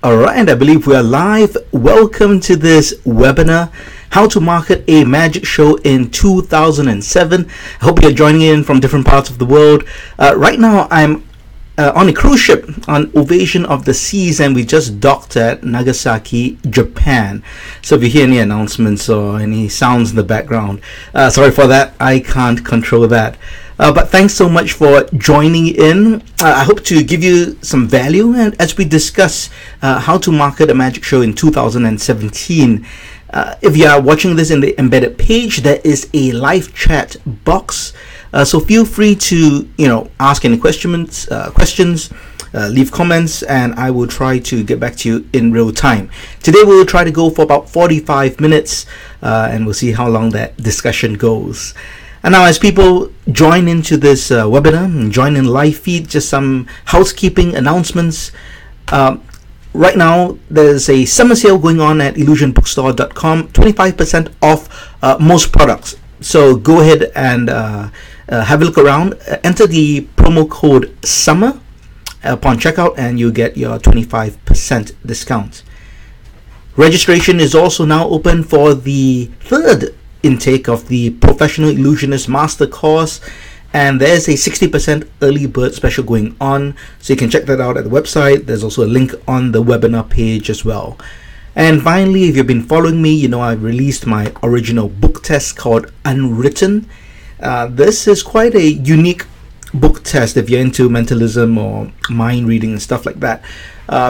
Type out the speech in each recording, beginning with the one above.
All right, and I believe we are live. Welcome to this webinar, How to Market a Magic Show in 2007. I hope you're joining in from different parts of the world. Right now, I'm on a cruise ship on Ovation of the Seas, and we just docked at Nagasaki, Japan. So if you hear any announcements or any sounds in the background, sorry for that. I can't control that. But thanks so much for joining in. I hope to give you some value, and as we discuss how to market a magic show in 2017. If you are watching this in the embedded page, there is a live chat box. So feel free to ask any questions, leave comments, and I will try to get back to you in real time. Today we will try to go for about 45 minutes, and we'll see how long that discussion goes. And now, as people join into this webinar and join in live feed, just some housekeeping announcements. Right now, there's a summer sale going on at illusionbookstore.com, 25% off most products. So go ahead and have a look around. Enter the promo code SUMMER upon checkout, and you get your 25% discount. Registration is also now open for the third intake of the Professional Illusionist Master Course, and there's a 60% early bird special going on, so you can check that out at the website. There's also a link on the webinar page as well. And finally, if you've been following me, you know I've released my original book test called Unwritten. This is quite a unique book test if you're into mentalism or mind reading and stuff like that,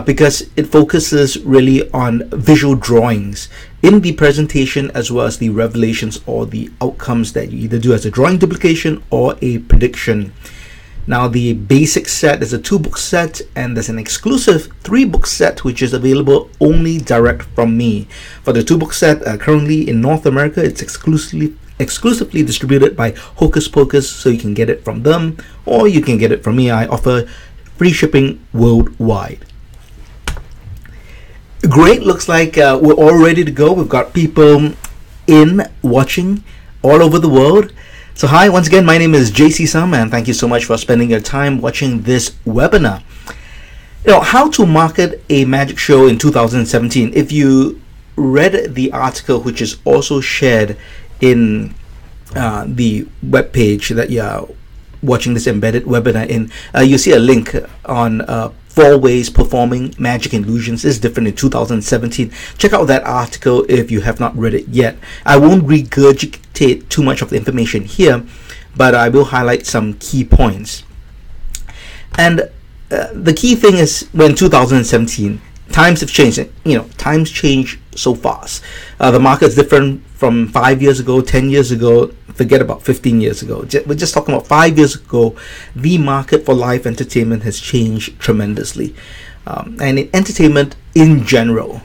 because it focuses really on visual drawings in the presentation, as well as the revelations or the outcomes that you either do as a drawing duplication or a prediction. Now, the basic set is a 2-book set, and there's an exclusive 3-book set which is available only direct from me. For the 2-book set, currently in North America, it's exclusively distributed by Hocus Pocus, so you can get it from them or you can get it from me. I offer free shipping worldwide. Great, looks like we're all ready to go. We've got people watching all over the world. So hi, once again, my name is JC Sum, and thank you so much for spending your time watching this webinar. How to market a magic show in 2017. If you read the article, which is also shared in the web page that you're watching this embedded webinar in, you see a link on 4 ways performing magic illusions is different in 2017. Check out that article if you have not read it yet. I won't regurgitate too much of the information here, but I will highlight some key points. And the key thing is, when 2017, times have changed. Times change so fast. The market is different from 5 years ago, 10 years ago. Forget about 15 years ago. We're just talking about 5 years ago. The market for live entertainment has changed tremendously. And in entertainment in general,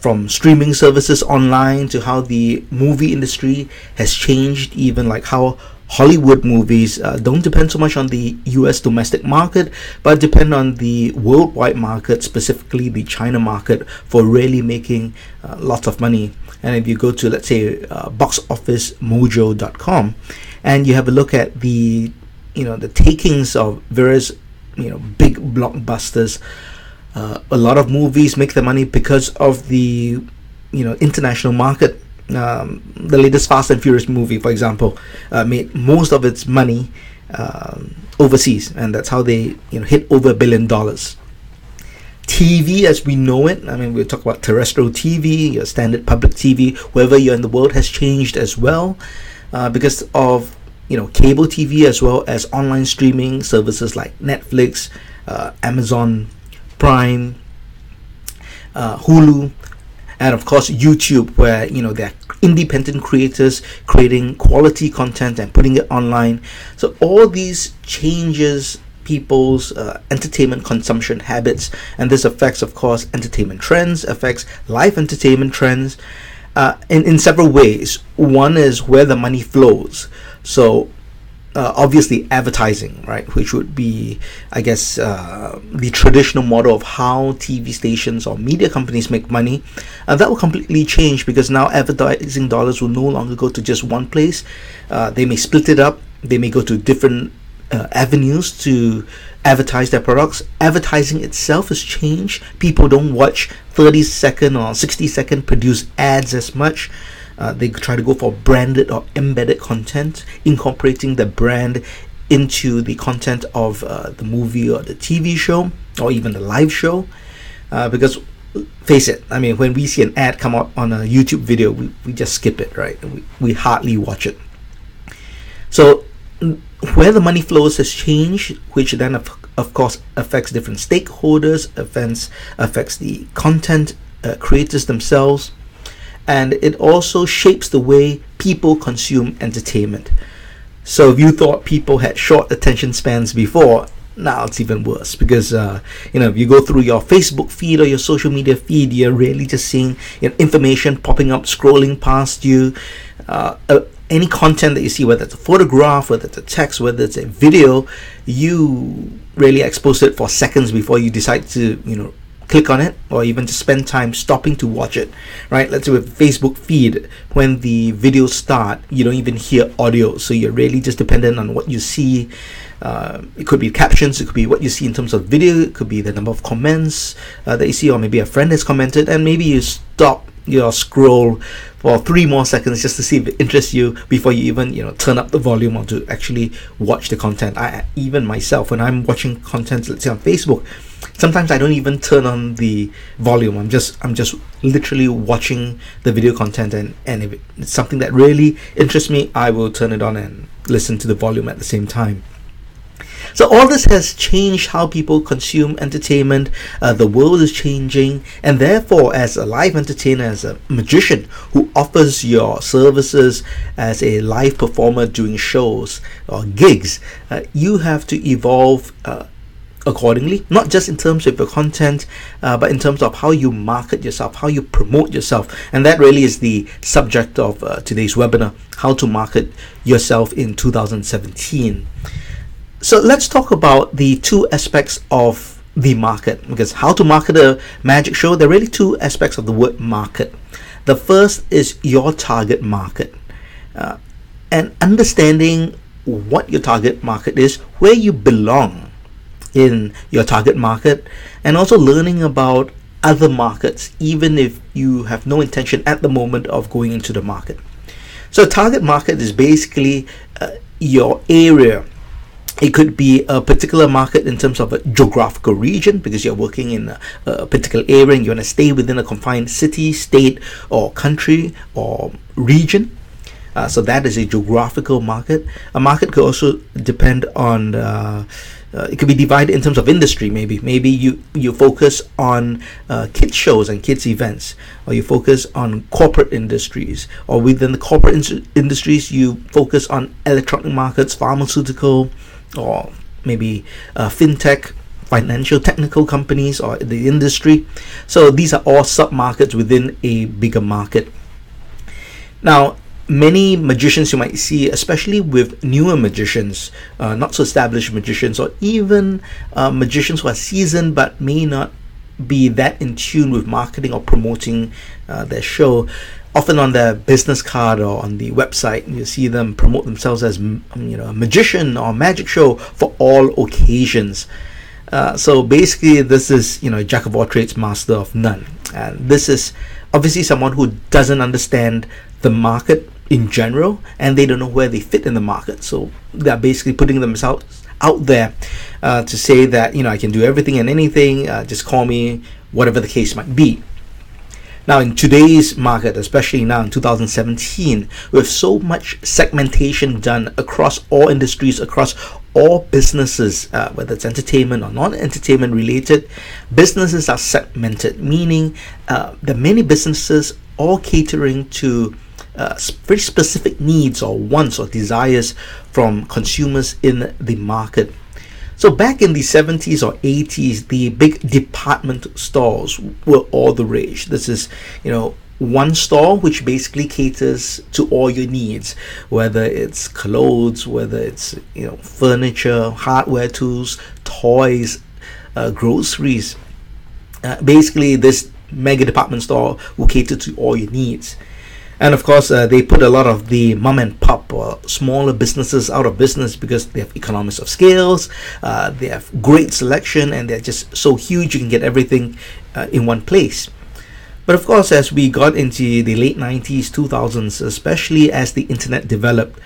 from streaming services online to how the movie industry has changed, even like how Hollywood movies don't depend so much on the US domestic market, but depend on the worldwide market, specifically the China market, for really making lots of money. And if you go to, let's say, boxofficemojo.com, and you have a look at the takings of various big blockbusters, a lot of movies make their money because of the international market. The latest Fast and Furious movie, for example, made most of its money overseas, and that's how they hit over $1 billion. TV as we know it, we talk about terrestrial TV, your standard public TV, wherever you're in the world, has changed as well, because of cable TV, as well as online streaming services like Netflix, Amazon Prime, Hulu, and of course YouTube, where there are independent creators creating quality content and putting it online. So all these changes people's entertainment consumption habits, and this affects, of course, entertainment trends, affects live entertainment trends in several ways. One is where the money flows. So obviously advertising, right, which would be, I guess, the traditional model of how TV stations or media companies make money. That will completely change, because now advertising dollars will no longer go to just one place. They may split it up. They may go to different avenues to advertise their products. Advertising itself has changed. People don't watch 30-second or 60-second produced ads as much. They try to go for branded or embedded content, incorporating the brand into the content of the movie or the TV show or even the live show. Because face it, I mean, when we see an ad come up on a YouTube video, we just skip it, right? We hardly watch it. So where the money flows has changed, which then of course affects different stakeholders, affects the content creators themselves, and it also shapes the way people consume entertainment. So if you thought people had short attention spans before, now it's even worse, because if you go through your Facebook feed or your social media feed, you're really just seeing information popping up, scrolling past you. Any content that you see, whether it's a photograph, whether it's a text, whether it's a video, you really expose it for seconds before you decide to click on it, or even to spend time stopping to watch it, right? Let's say with Facebook feed, when the videos start, you don't even hear audio, so you're really just dependent on what you see. It could be captions, it could be what you see in terms of video, it could be the number of comments that you see, or maybe a friend has commented, and maybe you stop your scroll for 3 more seconds just to see if it interests you before you even turn up the volume or to actually watch the content. Even myself, when I'm watching content, let's say on Facebook, sometimes I don't even turn on the volume. I'm just literally watching the video content, and if it's something that really interests me, I will turn it on and listen to the volume at the same time. So all this has changed how people consume entertainment. The world is changing, and therefore, as a live entertainer, as a magician who offers your services as a live performer doing shows or gigs, you have to evolve accordingly, not just in terms of your content, but in terms of how you market yourself, how you promote yourself. And that really is the subject of today's webinar, how to market yourself in 2017. So let's talk about the two aspects of the market, because how to market a magic show, there are really two aspects of the word market. The first is your target market, and understanding what your target market is, where you belong in your target market, and also learning about other markets, even if you have no intention at the moment of going into the market. So target market is basically your area. It could be a particular market in terms of a geographical region, because you're working in a particular area and you want to stay within a confined city, state, or country or region. So that is a geographical market. A market could also depend on it could be divided in terms of industry. Maybe you focus on kids shows and kids events, or you focus on corporate industries, or within the corporate industries you focus on electronic markets, pharmaceutical, or maybe fintech, financial technical companies, or the industry. So these are all sub-markets within a bigger market. Now, many magicians you might see, especially with newer magicians, not so established magicians, or even magicians who are seasoned but may not be that in tune with marketing or promoting their show, often on their business card or on the website, you see them promote themselves as a magician or magic show for all occasions. So basically, this is jack of all trades, master of none, and this is obviously someone who doesn't understand the market in general, and they don't know where they fit in the market. So they're basically putting themselves out there to say that I can do everything and anything. Just call me, whatever the case might be. Now, in today's market, especially now in 2017, with so much segmentation done across all industries, across all businesses, whether it's entertainment or non-entertainment related, businesses are segmented, meaning there are many businesses all catering to very specific needs or wants or desires from consumers in the market. So back in the 70s or 80s, the big department stores were all the rage. This is, one store which basically caters to all your needs, whether it's clothes, whether it's, furniture, hardware tools, toys, groceries. Basically, this mega department store will cater to all your needs. And of course, they put a lot of the mom and pop or smaller businesses out of business because they have economies of scales, they have great selection, and they're just so huge you can get everything in one place. But of course, as we got into the late 90s, 2000s, especially as the internet developed,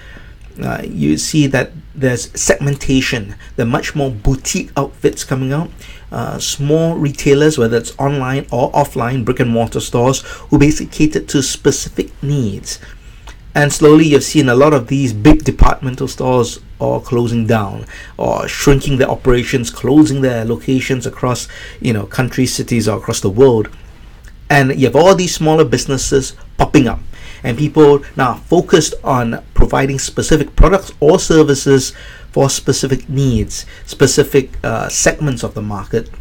you see that there's segmentation. There are much more boutique outfits coming out, small retailers, whether it's online or offline, brick and mortar stores, who basically cater to specific needs. And slowly you've seen a lot of these big departmental stores are closing down or shrinking their operations, closing their locations across, countries, cities, or across the world. And you have all these smaller businesses popping up, and people now focused on providing specific products or services for specific needs, specific segments of the market.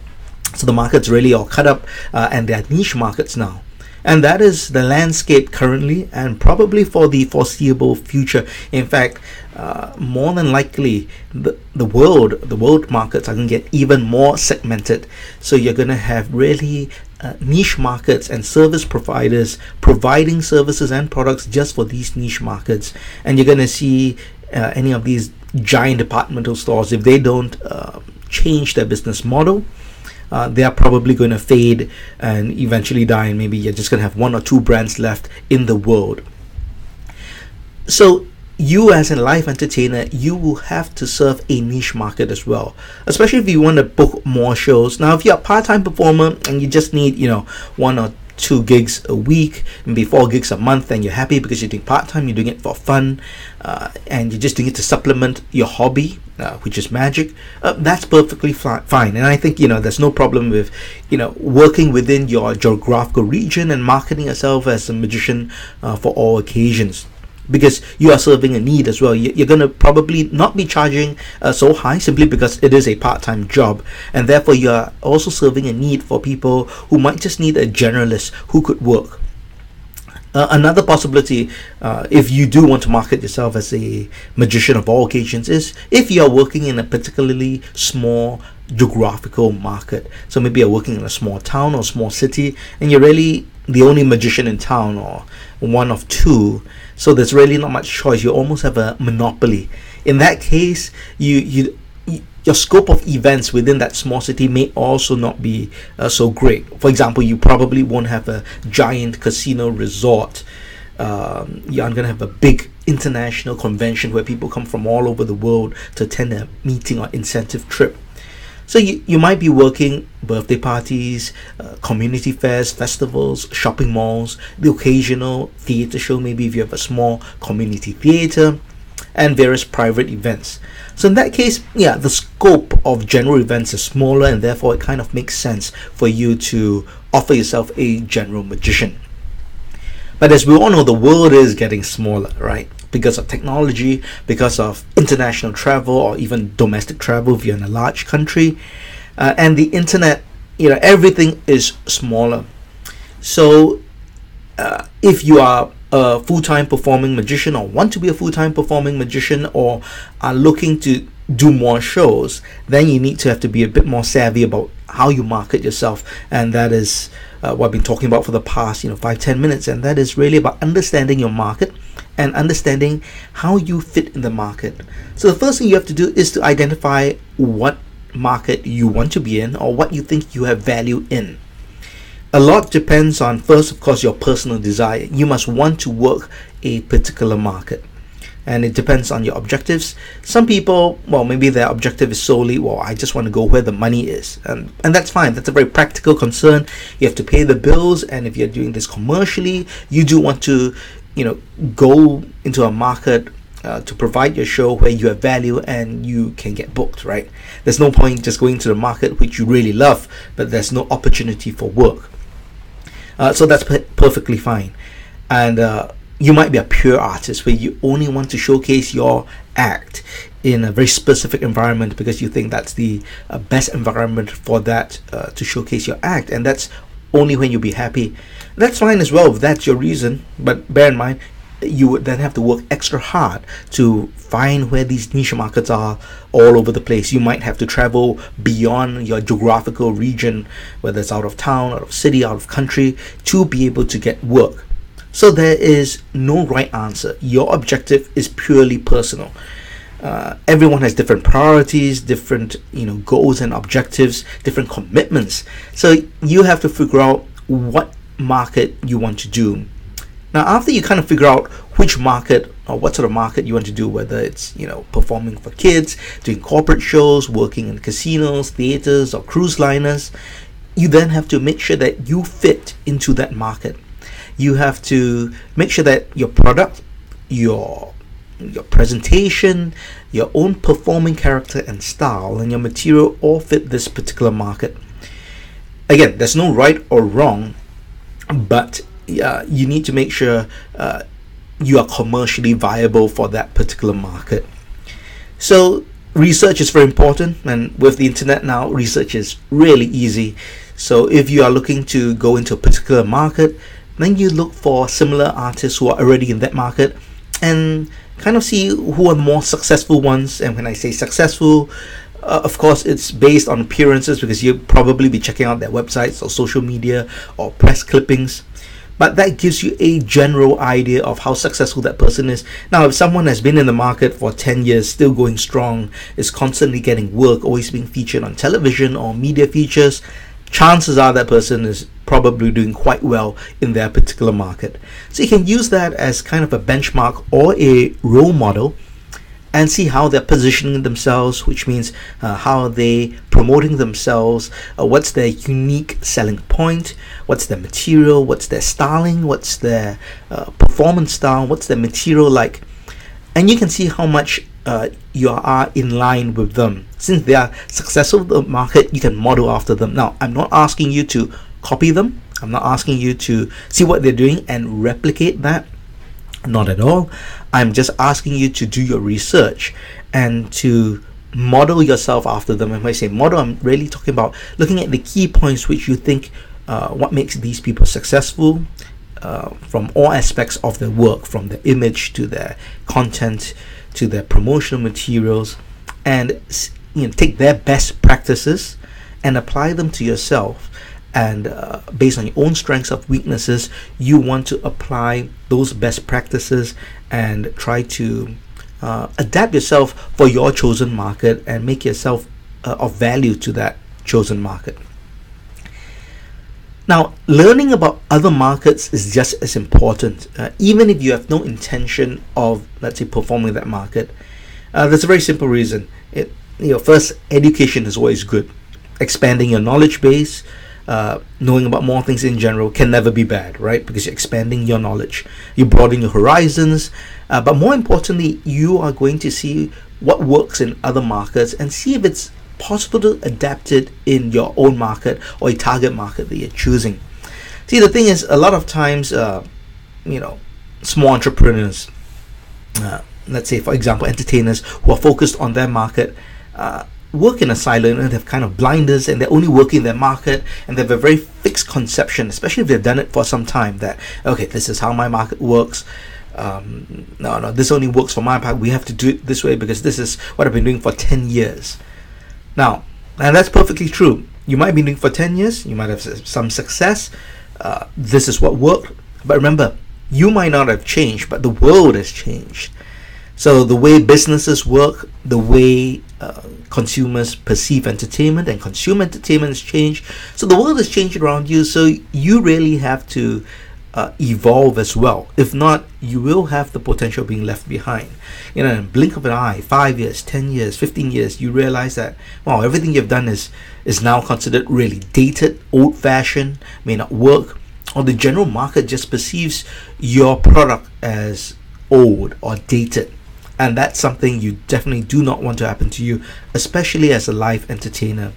So the market's really all cut up, and they're niche markets now. And that is the landscape currently, and probably for the foreseeable future. In fact, more than likely, the world markets are going to get even more segmented. So you're going to have really niche markets and service providers providing services and products just for these niche markets. And you're going to see any of these giant departmental stores, if they don't change their business model, they are probably going to fade and eventually die, and maybe you're just going to have one or two brands left in the world. So you, as a live entertainer, you will have to serve a niche market as well, especially if you want to book more shows. Now, if you're a part-time performer and you just need, one or two gigs a week, maybe 4 gigs a month, and you're happy because you're doing part-time, you're doing it for fun, and you're just doing it to supplement your hobby, which is magic, that's perfectly fine. And I think, there's no problem with, working within your geographical region and marketing yourself as a magician for all occasions, because you are serving a need as well. You're going to probably not be charging so high simply because it is a part-time job, and therefore you are also serving a need for people who might just need a generalist who could work. Another possibility, if you do want to market yourself as a magician of all occasions, is if you are working in a particularly small geographical market. So maybe you're working in a small town or small city, and you're really the only magician in town or one of two, so there's really not much choice. You almost have a monopoly. In that case, your scope of events within that small city may also not be so great. For example, you probably won't have a giant casino resort. You aren't going to have a big international convention where people come from all over the world to attend a meeting or incentive trip. So you might be working birthday parties, community fairs, festivals, shopping malls, the occasional theatre show, maybe if you have a small community theatre, and various private events. So in that case, the scope of general events is smaller, and therefore it kind of makes sense for you to offer yourself a general magician. But as we all know, the world is getting smaller, right? Because of technology, because of international travel, or even domestic travel if you're in a large country, and the internet, everything is smaller. So if you are a full-time performing magician, or want to be a full-time performing magician, or are looking to do more shows, then you need to have to be a bit more savvy about how you market yourself. And that is what I've been talking about for the past 5-10 minutes, and that is really about understanding your market and understanding how you fit in the market. So the first thing you have to do is to identify what market you want to be in, or what you think you have value in. A lot depends on, first, of course, your personal desire. You must want to work a particular market, and it depends on your objectives. Some people, maybe their objective is solely, I just want to go where the money is, and that's fine. That's a very practical concern. You have to pay the bills, and if you're doing this commercially, you do want to go into a market to provide your show where you have value and you can get booked, right? There's no point just going to the market which you really love, but there's no opportunity for work. So that's perfectly fine. And you might be a pure artist where you only want to showcase your act in a very specific environment because you think that's the best environment for that to showcase your act, and that's only when you'll be happy. That's fine as well if that's your reason, but bear in mind you would then have to work extra hard to find where these niche markets are all over the place. You might have to travel beyond your geographical region, whether it's out of town, out of city, out of country, to be able to get work. So there is no right answer. Your objective is purely personal. Everyone has different priorities, different goals and objectives, different commitments. So you have to figure out what market you want to do. Now, after you kind of figure out which market or what sort of market you want to do, whether it's performing for kids, doing corporate shows, working in casinos, theaters, or cruise liners, you then have to make sure that you fit into that market. You have to make sure that your product, your presentation, your own performing character and style, and your material all fit this particular market. Again, there's no right or wrong, but you need to make sure you are commercially viable for that particular market. So research is very important, and with the internet now, research is really easy. So if you are looking to go into a particular market, then you look for similar artists who are already in that market and kind of see who are the more successful ones. And when I say successful, of course, it's based on appearances, because you'll probably be checking out their websites or social media or press clippings. But that gives you a general idea of how successful that person is. Now, if someone has been in the market for 10 years, still going strong, is constantly getting work, always being featured on television or media features, chances are that person is probably doing quite well in their particular market. So you can use that as kind of a benchmark or a role model and see how they're positioning themselves, which means how are they promoting themselves, what's their unique selling point, what's their material, what's their styling, what's their performance style, what's their material like. And you can see how much you are in line with them. Since they are successful in the market, you can model after them. Now, I'm not asking you to copy them. I'm not asking you to see what they're doing and replicate that. Not at all. I'm just asking you to do your research and to model yourself after them. And when I say model, I'm really talking about looking at the key points which you think what makes these people successful from all aspects of their work, from their image to their content to their promotional materials, and take their best practices and apply them to yourself. And based on your own strengths or weaknesses, you want to apply those best practices and try to adapt yourself for your chosen market and make yourself of value to that chosen market. Now, learning about other markets is just as important. Even if you have no intention of, let's say, performing that market, there's a very simple reason. First, education is always good. Expanding your knowledge base, knowing about more things in general can never be bad, right? Because you're expanding your knowledge, you broaden your horizons, but more importantly, you are going to see what works in other markets and see if it's possible to adapt it in your own market or a target market that you're choosing. See, the thing is, a lot of times, small entrepreneurs, let's say, for example, entertainers who are focused on their market, work in a silo and have kind of blinders, and they're only working their market, and they have a very fixed conception, especially if they've done it for some time, that okay, this is how my market works. No, this only works for my market. We have to do it this way because this is what I've been doing for 10 years. Now, and that's perfectly true. You might be doing for 10 years, you might have some success. This is what worked. But remember, you might not have changed, but the world has changed. So the way businesses work, the way consumers perceive entertainment and consume entertainment has changed. So the world has changed around you. So you really have to evolve as well. If not, you will have the potential of being left behind. In a blink of an eye, 5 years, 10 years, 15 years, you realize that, wow, everything you've done is now considered really dated, old-fashioned, may not work, or the general market just perceives your product as old or dated. And that's something you definitely do not want to happen to you, especially as a live entertainer.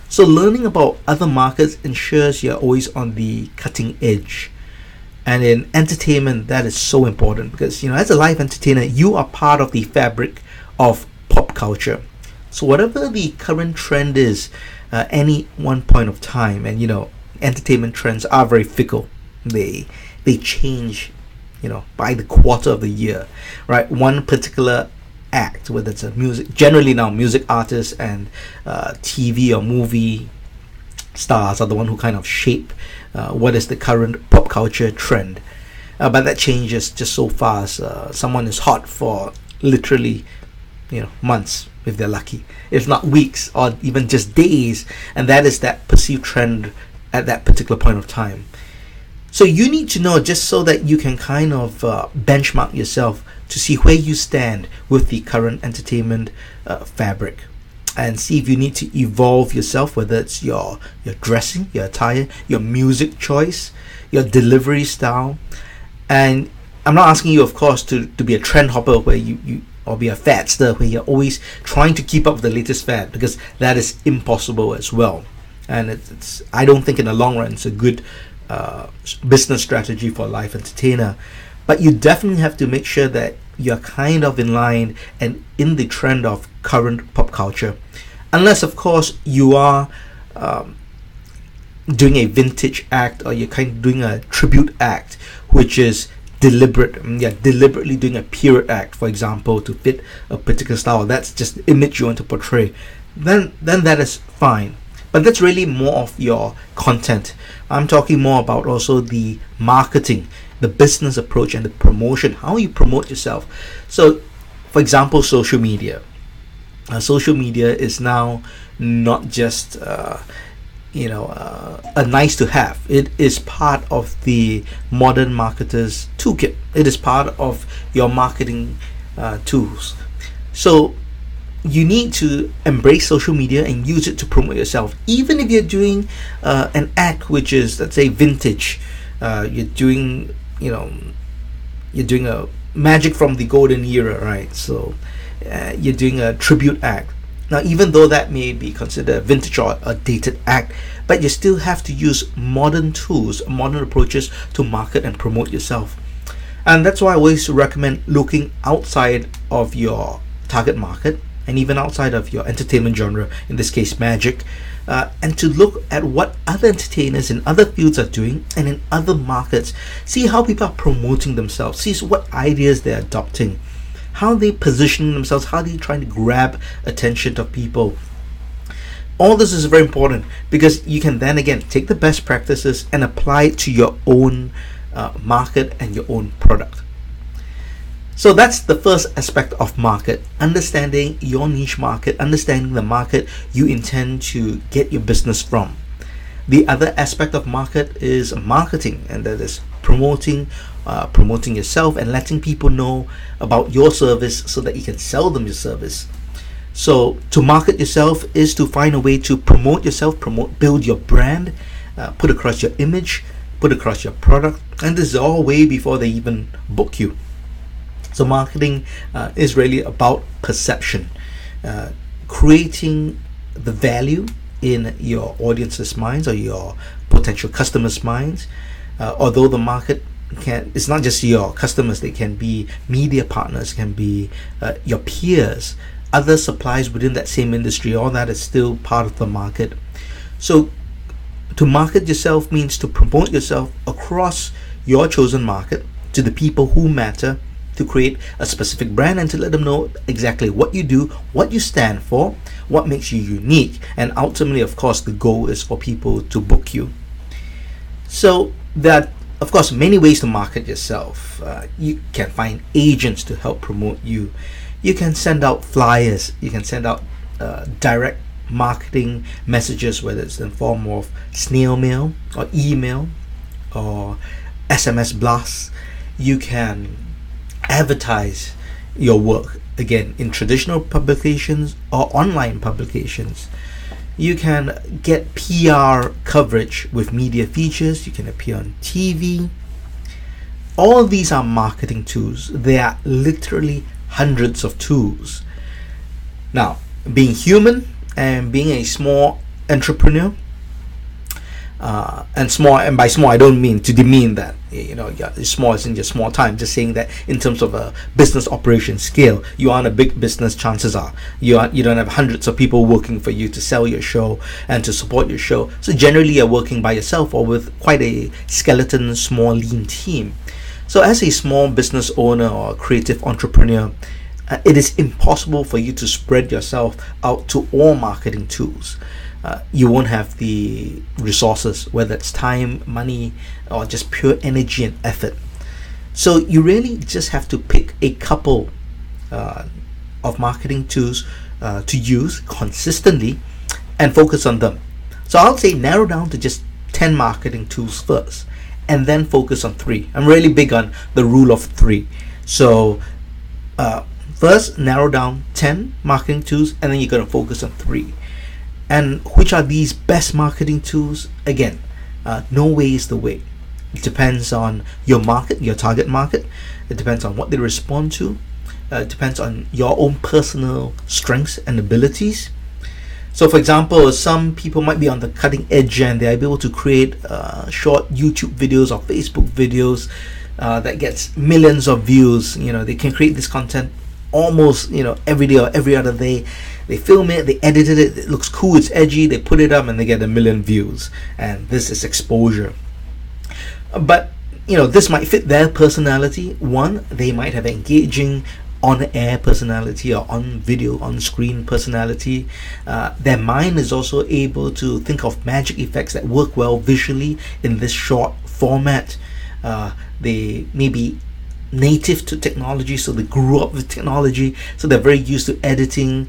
So learning about other markets ensures you're always on the cutting edge. And in entertainment, that is so important because, as a live entertainer, you are part of the fabric of pop culture. So whatever the current trend is, any one point of time, and entertainment trends are very fickle. They change, by the quarter of the year, right? One particular act, whether it's a generally now music artists and TV or movie stars are the one who kind of shape what is the current pop culture trend. but that changes just so fast. Someone is hot for literally, months if they're lucky, if not weeks or even just days, and that is that perceived trend at that particular point of time. So you need to know, just so that you can kind of benchmark yourself to see where you stand with the current entertainment fabric, and see if you need to evolve yourself, whether it's your dressing, your attire, your music choice, your delivery style. And I'm not asking you, of course, to be a trend hopper where you or be a fadster where you're always trying to keep up with the latest fad, because that is impossible as well. And it's I don't think in the long run it's a good business strategy for a live entertainer. But you definitely have to make sure that you're kind of in line and in the trend of current pop culture, unless of course you are doing a vintage act, or you're kind of doing a tribute act, which is deliberately doing a period act, for example, to fit a particular style. That's just the image you want to portray. Then that is fine. But that's really more of your content. I'm talking more about also the marketing, the business approach, and the promotion, how you promote yourself. So, for example, social media. Social media is now not just a nice to have. It is part of the modern marketer's toolkit. It is part of your marketing tools. So you need to embrace social media and use it to promote yourself. Even if you're doing an act which is, let's say, vintage, you're doing a magic from the golden era, right? So you're doing a tribute act. Now, even though that may be considered a vintage or a dated act, but you still have to use modern tools, modern approaches to market and promote yourself. And that's why I always recommend looking outside of your target market, and even outside of your entertainment genre, in this case magic, and to look at what other entertainers in other fields are doing and in other markets. See how people are promoting themselves, see what ideas they're adopting, how they position themselves, how they trying to grab attention of people. All this is very important, because you can then again take the best practices and apply it to your own market and your own product. So that's the first aspect of market, understanding your niche market, understanding the market you intend to get your business from. The other aspect of market is marketing, and that is promoting yourself and letting people know about your service so that you can sell them your service. So to market yourself is to find a way to promote yourself, build your brand, put across your image, put across your product, and this is all way before they even book you. So marketing is really about perception, creating the value in your audience's minds or your potential customers' minds. Although the market it's not just your customers, they can be media partners, can be your peers, other suppliers within that same industry. All that is still part of the market. So to market yourself means to promote yourself across your chosen market to the people who matter, to create a specific brand and to let them know exactly what you do, what you stand for, what makes you unique, and ultimately, of course, the goal is for people to book you. So that, of course, many ways to market yourself. You can find agents to help promote you. You can send out flyers. You can send out direct marketing messages, whether it's in the form of snail mail or email or SMS blasts. You can advertise your work, again, in traditional publications or online publications. You can get PR coverage with media features. You can appear on TV. All of these are marketing tools. There are literally hundreds of tools. Now, being human and being a small entrepreneur, and by small I don't mean to demean that, small is in your small time, just saying that in terms of a business operation scale, you aren't a big business. Chances are you don't have hundreds of people working for you to sell your show and to support your show. So generally you're working by yourself or with quite a skeleton, small, lean team. So as a small business owner or a creative entrepreneur, it is impossible for you to spread yourself out to all marketing tools. You won't have the resources, whether it's time, money, or just pure energy and effort. So you really just have to pick a couple of marketing tools to use consistently and focus on them. So I'll say narrow down to just 10 marketing tools first and then focus on 3. I'm really big on the rule of 3. So first narrow down 10 marketing tools and then you're going to focus on 3. And which are these best marketing tools? Again, no way is the way. It depends on your market, your target market. It depends on what they respond to. It depends on your own personal strengths and abilities. So for example, some people might be on the cutting edge and they're able to create short YouTube videos or Facebook videos that gets millions of views. They can create this content almost every day or every other day. They film it, they edited it, it looks cool, it's edgy, they put it up and they get 1 million views, and this is exposure. But this might fit their personality. One, they might have engaging on-air personality or on-video, on-screen personality. Their mind is also able to think of magic effects that work well visually in this short format. They may be native to technology, so they grew up with technology, so they're very used to editing,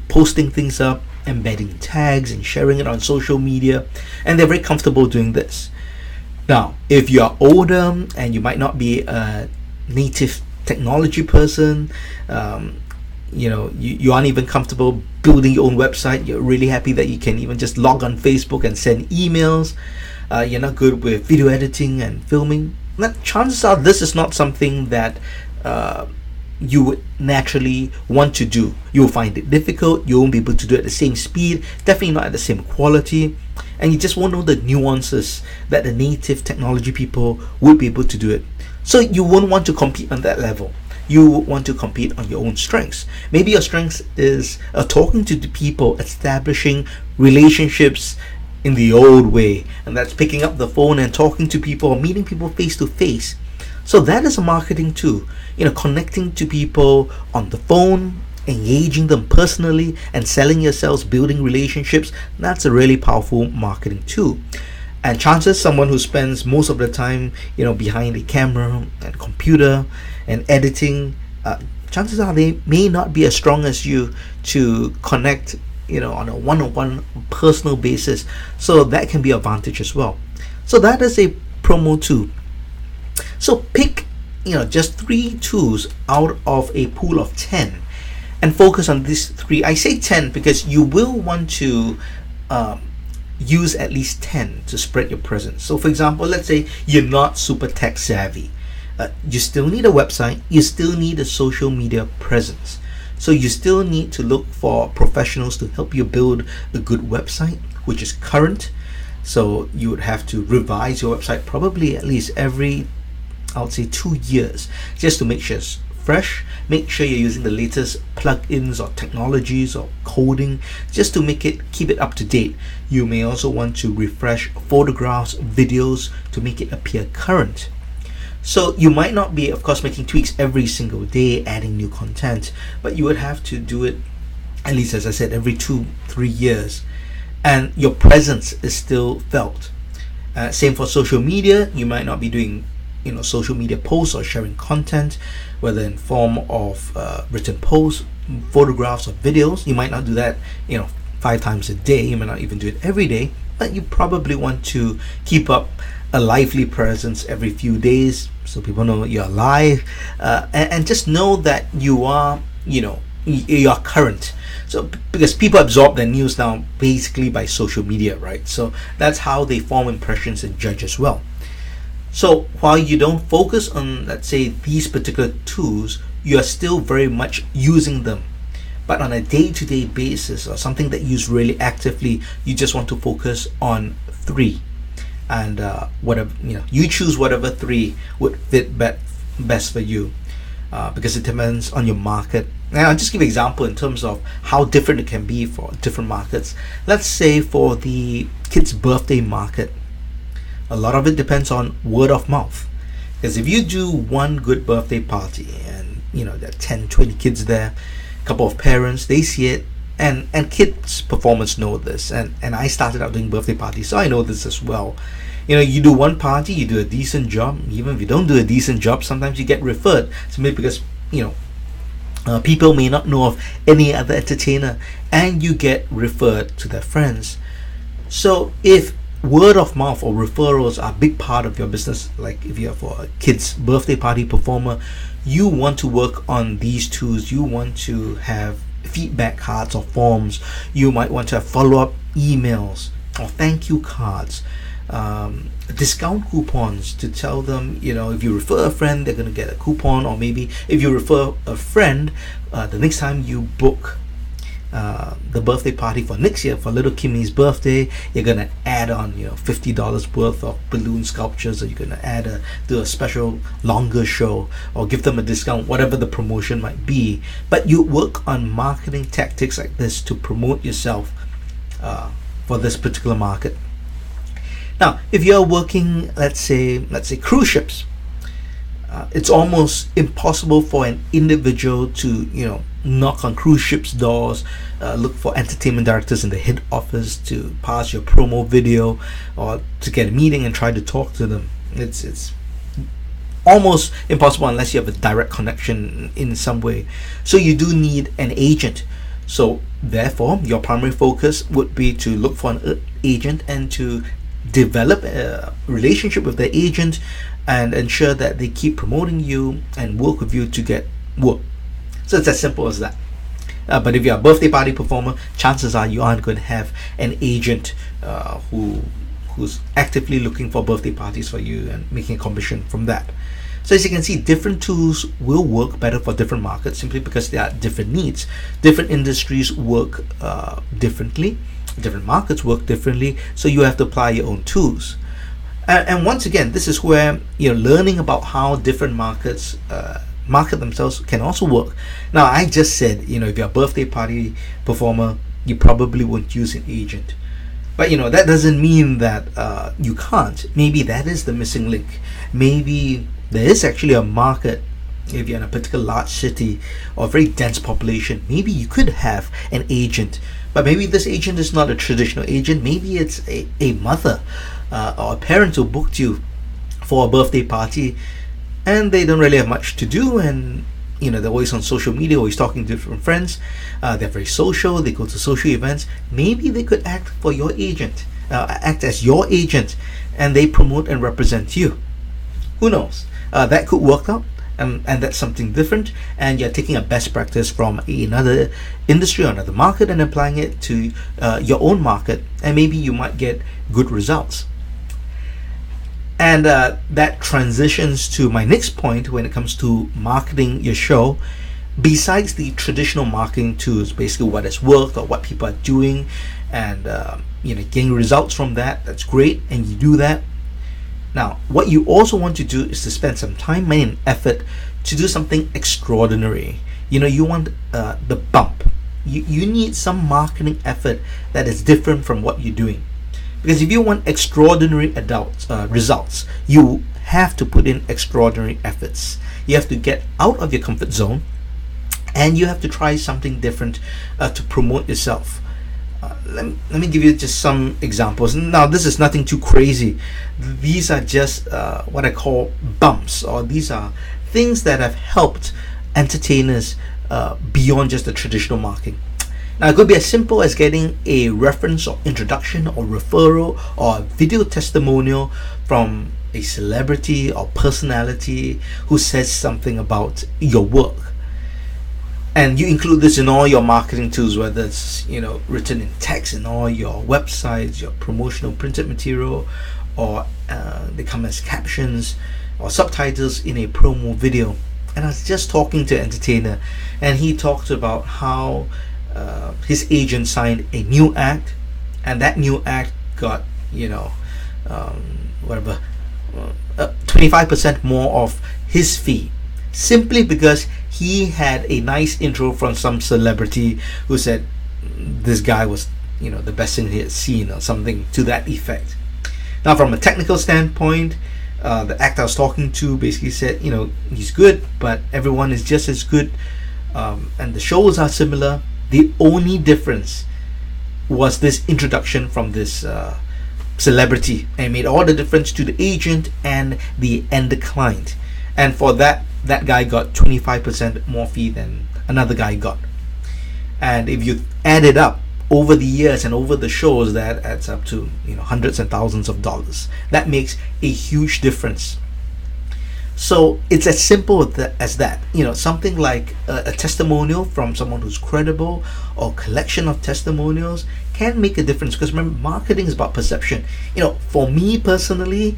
posting things up, embedding tags and sharing it on social media, and they're very comfortable doing this. Now, if you're older and you might not be a native technology person, you aren't even comfortable building your own website, you're really happy that you can even just log on Facebook and send emails, you're not good with video editing and filming, then chances are this is not something that you would naturally want to do. You'll find it difficult, you won't be able to do it at the same speed, definitely not at the same quality, and you just won't know the nuances that the native technology people would be able to do it. So you won't want to compete on that level. You want to compete on your own strengths. Maybe your strengths is talking to the people, establishing relationships in the old way, and that's picking up the phone and talking to people or meeting people face to face. So that is a marketing tool, connecting to people on the phone, engaging them personally and selling yourselves, building relationships. That's a really powerful marketing tool. And chances someone who spends most of the time behind a camera and computer and editing, chances are they may not be as strong as you to connect on a one-on-one personal basis. So that can be an advantage as well. So that is a promo tool. So pick just 3 tools out of a pool of 10 and focus on these 3. I say 10 because you will want to use at least 10 to spread your presence. So for example, let's say you're not super tech savvy. You still need a website, you still need a social media presence. So you still need to look for professionals to help you build a good website, which is current. So you would have to revise your website probably at least every, I would say, 2 years, just to make sure it's fresh. Make sure you're using the latest plugins or technologies or coding, just to keep it up to date. You may also want to refresh photographs, videos to make it appear current. So you might not be, of course, making tweaks every single day, adding new content, but you would have to do it at least, as I said, every 2-3 years, and your presence is still felt. Same for social media. You might not be doing social media posts or sharing content, whether in form of written posts, photographs, or videos. You might not do that 5 times a day. You might not even do it every day, but you probably want to keep up a lively presence every few days, so people know you're alive, and just know that you are you're current. So because people absorb their news now basically by social media, right? So that's how they form impressions and judge as well. So while you don't focus on, let's say, these particular tools, you are still very much using them. But on a day-to-day basis, or something that you use really actively, you just want to focus on 3. And whatever you choose, whatever 3 would fit best for you, because it depends on your market. And I'll just give an example in terms of how different it can be for different markets. Let's say for the kids' birthday market, a lot of it depends on word of mouth. Because if you do one good birthday party and there are 10-20 kids there, a couple of parents, they see it, and kids performers know this, and I started out doing birthday parties, so I know this as well. You do one party, you do a decent job. Even if you don't do a decent job, sometimes you get referred simply because people may not know of any other entertainer, and you get referred to their friends. So if word of mouth or referrals are a big part of your business, like if you're for a kid's birthday party performer, you want to work on these tools. You want to have feedback cards or forms. You might want to have follow-up emails or thank you cards, discount coupons to tell them, if you refer a friend, they're going to get a coupon. Or maybe if you refer a friend, the next time you book the birthday party for next year for little Kimmy's birthday, you're gonna add on $50 worth of balloon sculptures, or you're gonna do a special longer show, or give them a discount, whatever the promotion might be. But you work on marketing tactics like this to promote yourself for this particular market. Now, if you're working, let's say cruise ships, it's almost impossible for an individual to knock on cruise ships' doors, look for entertainment directors in the head office to pass your promo video, or to get a meeting and try to talk to them. It's almost impossible unless you have a direct connection in some way. So you do need an agent. So therefore, your primary focus would be to look for an agent and to develop a relationship with the agent and ensure that they keep promoting you and work with you to get work. So it's as simple as that. But if you're a birthday party performer, chances are you aren't going to have an agent who's actively looking for birthday parties for you and making a commission from that. So as you can see, different tools will work better for different markets simply because there are different needs. Different industries work differently. Different markets work differently. So you have to apply your own tools. And once again, this is where learning about how different markets market themselves can also work. Now, I just said, if you're a birthday party performer, you probably won't use an agent. But that doesn't mean that you can't. Maybe that is the missing link. Maybe there is actually a market. If you're in a particular large city or very dense population, maybe you could have an agent. But maybe this agent is not a traditional agent. Maybe it's a mother or a parent who booked you for a birthday party, and they don't really have much to do, and they're always on social media, always talking to different friends. They're very social. They go to social events. Maybe they could act for your agent, act as your agent, and they promote and represent you. Who knows? That could work out, and that's something different. And you're taking a best practice from another industry or another market and applying it to your own market, and maybe you might get good results. And that transitions to my next point when it comes to marketing your show. Besides the traditional marketing tools, basically what has worked or what people are doing, and getting results from that, that's great, and you do that. Now, what you also want to do is to spend some time, money, and effort to do something extraordinary. You want the bump. You need some marketing effort that is different from what you're doing. Because if you want extraordinary results, you have to put in extraordinary efforts. You have to get out of your comfort zone, and you have to try something different to promote yourself. Let me give you just some examples. Now, this is nothing too crazy. These are just what I call bumps, or these are things that have helped entertainers beyond just the traditional marketing. Now, it could be as simple as getting a reference or introduction or referral or a video testimonial from a celebrity or personality who says something about your work. And you include this in all your marketing tools, whether it's written in text in all your websites, your promotional printed material, or they come as captions or subtitles in a promo video. And I was just talking to an entertainer, and he talked about how his agent signed a new act, and that new act got 25% more of his fee, simply because he had a nice intro from some celebrity who said this guy was the best thing he had seen, or something to that effect. Now, from a technical standpoint, the actor I was talking to basically said he's good, but everyone is just as good, and the shows are similar. The only difference was this introduction from this celebrity, and it made all the difference to the agent and the end client. And for that guy got 25% more fee than another guy got. And if you add it up over the years and over the shows, that adds up to hundreds and thousands of dollars. That makes a huge difference. So it's as simple as that. Something like a testimonial from someone who's credible, or collection of testimonials, can make a difference. Because remember, marketing is about perception. For me personally,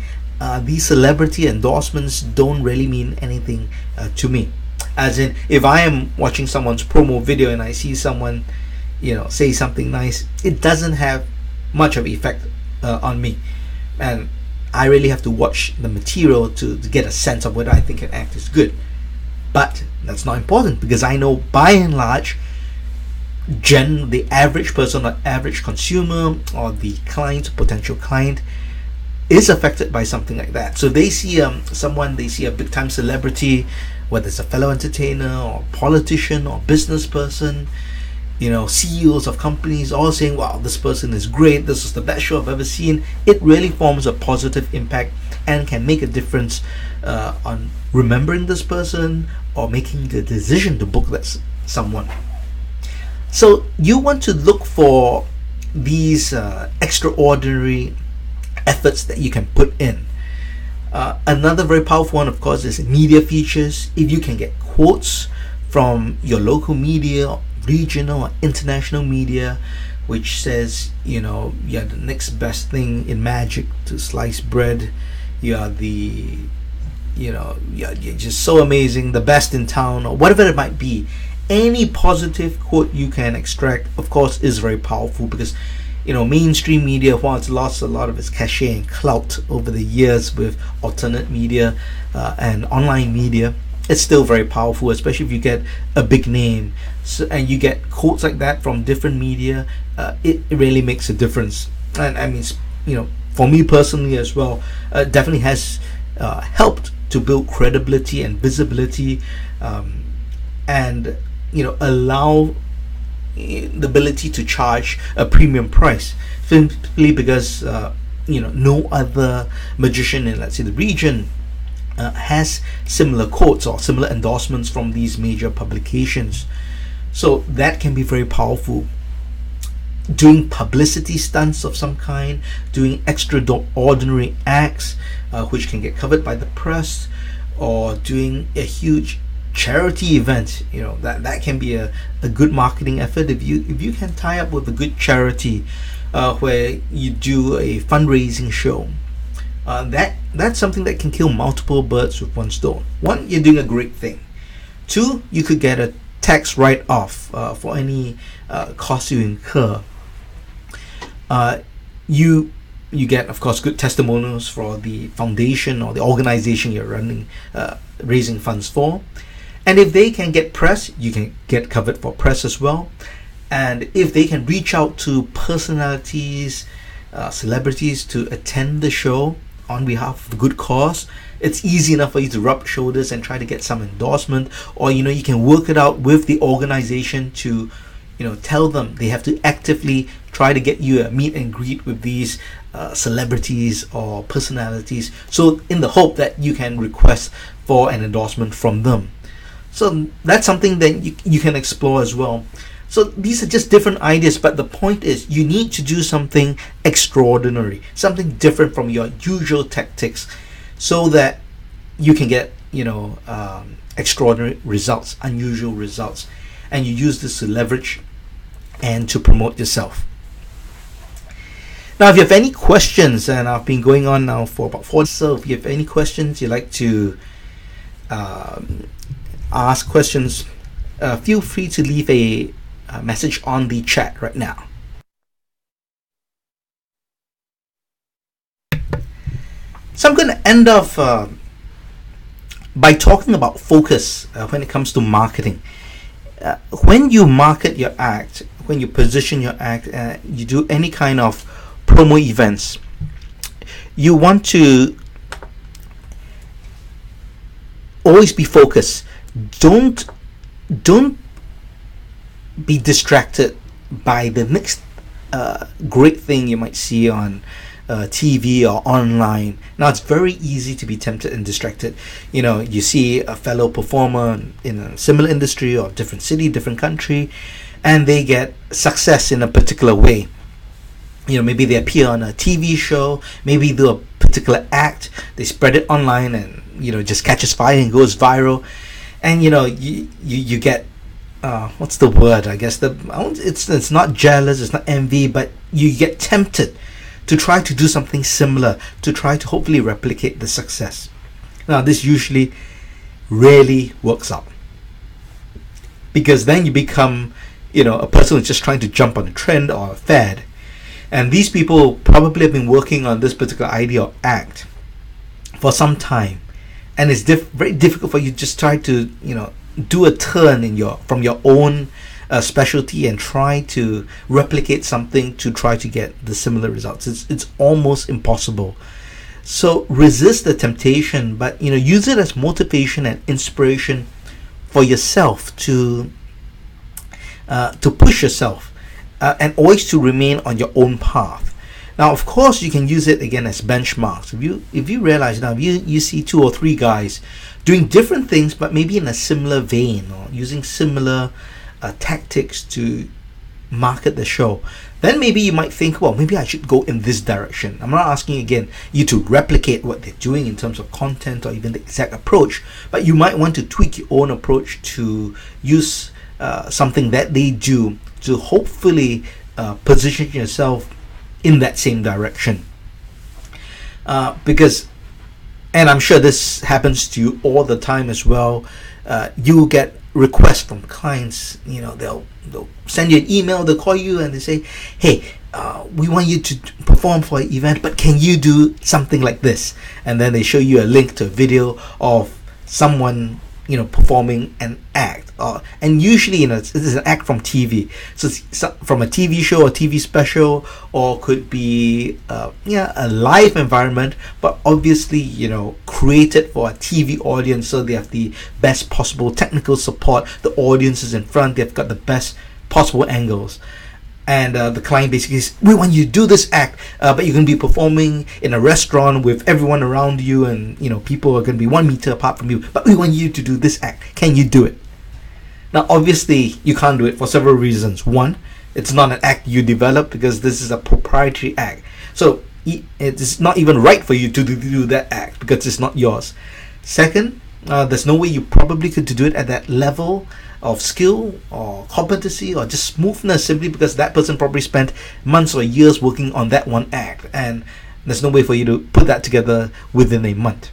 these celebrity endorsements don't really mean anything to me. As in, if I am watching someone's promo video and I see someone say something nice, it doesn't have much of effect on me. And I really have to watch the material to get a sense of whether I think an act is good. But that's not important, because I know by and large, the average person or average consumer or the client, potential client, is affected by something like that. So they see they see a big time celebrity, whether it's a fellow entertainer or politician or business person, CEOs of companies, all saying, wow, this person is great, this is the best show I've ever seen. It really forms a positive impact and can make a difference on remembering this person or making the decision to book that someone. So you want to look for these extraordinary efforts that you can put in. Another very powerful one, of course, is media features. If you can get quotes from your local media, regional or international media, which says, you're the next best thing in magic to sliced bread, you are you're just so amazing, the best in town, or whatever it might be. Any positive quote you can extract, of course, is very powerful, because mainstream media, while it's lost a lot of its cachet and clout over the years with alternate media and online media, it's still very powerful, especially if you get a big name. And you get quotes like that from different media. It really makes a difference. And I mean, for me personally as well, definitely has helped to build credibility and visibility, and allow the ability to charge a premium price, simply because no other magician in, let's say, the region has similar quotes or similar endorsements from these major publications. So that can be very powerful. Doing publicity stunts of some kind, doing extraordinary acts which can get covered by the press, or doing a huge charity event, that can be a good marketing effort. If you can tie up with a good charity where you do a fundraising show, that's something that can kill multiple birds with one stone. One, you're doing a great thing. Two, you could get a tax write-off for any costs you incur. You get, of course, good testimonials for the foundation or the organization you're running, raising funds for. And if they can get press, you can get covered for press as well. And if they can reach out to personalities, celebrities to attend the show on behalf of the good cause, it's easy enough for you to rub shoulders and try to get some endorsement. Or you can work it out with the organization to tell them they have to actively try to get you a meet and greet with these celebrities or personalities, so in the hope that you can request for an endorsement from them. So that's something that you can explore as well. So these are just different ideas, but the point is you need to do something extraordinary, something different from your usual tactics, so that you can get extraordinary results, unusual results, and you use this to leverage and to promote yourself. Now, if you have any questions, and I've been going on now for about 4 so if you have any questions you'd like to ask questions, feel free to leave a message on the chat right now. So I'm going to end off by talking about focus when it comes to marketing. When you market your act, when you position your act, you do any kind of promo events, you want to always be focused. Don't be distracted by the next great thing you might see on TV or online. Now it's very easy to be tempted and distracted. You see a fellow performer in a similar industry or different city, different country, and they get success in a particular way. Maybe they appear on a TV show, maybe do a particular act, they spread it online, and just catches fire and goes viral. And you get what's the word? I guess it's not jealous, it's not envy, but you get tempted to try to do something similar, to try to hopefully replicate the success. Now this usually rarely works out, because then you become a person who's just trying to jump on a trend or a fad. And these people probably have been working on this particular idea or act for some time, and it's very difficult for you to just try to do a turn from your own specialty and try to replicate something to try to get the similar results. It's almost impossible. So resist the temptation, but use it as motivation and inspiration for yourself to push yourself, and always to remain on your own path. Now, of course, you can use it again as benchmarks. If you realize now, if you see 2 or 3 guys doing different things, but maybe in a similar vein or using similar tactics to market the show, then maybe you might think, well, maybe I should go in this direction. I'm not asking again you to replicate what they're doing in terms of content or even the exact approach, but you might want to tweak your own approach to use something that they do to hopefully position yourself in that same direction. Because, and I'm sure this happens to you all the time as well, you get requests from clients. They'll send you an email, they'll call you and they say, hey, we want you to perform for an event, but can you do something like this? And then they show you a link to a video of someone performing an act, and usually this is an act from TV, so it's from a TV show or TV special, or could be a live environment, but obviously created for a TV audience, so they have the best possible technical support, the audience is in front, they've got the best possible angles. And the client basically says, we want you to do this act, but you're going to be performing in a restaurant with everyone around you, and people are going to be 1 meter apart from you, but we want you to do this act. Can you do it? Now obviously you can't do it for several reasons. One, it's not an act you develop, because this is a proprietary act, so it's not even right for you to do that act because it's not yours. Second, there's no way you probably could do it at that level of skill or competency or just smoothness, simply because that person probably spent months or years working on that one act, and there's no way for you to put that together within a month.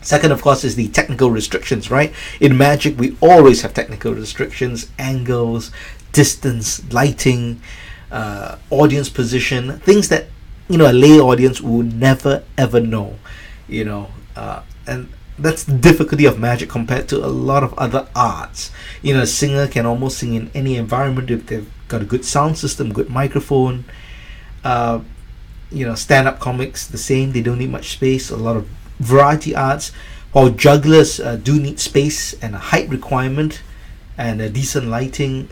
Second, of course, is the technical restrictions, right? In magic, we always have technical restrictions: angles, distance, lighting, audience position, things that a lay audience will never ever know, and that's the difficulty of magic compared to a lot of other arts. A singer can almost sing in any environment if they've got a good sound system, good microphone. Stand-up comics, the same. They don't need much space. A lot of variety arts, while jugglers do need space and a height requirement and a decent lighting.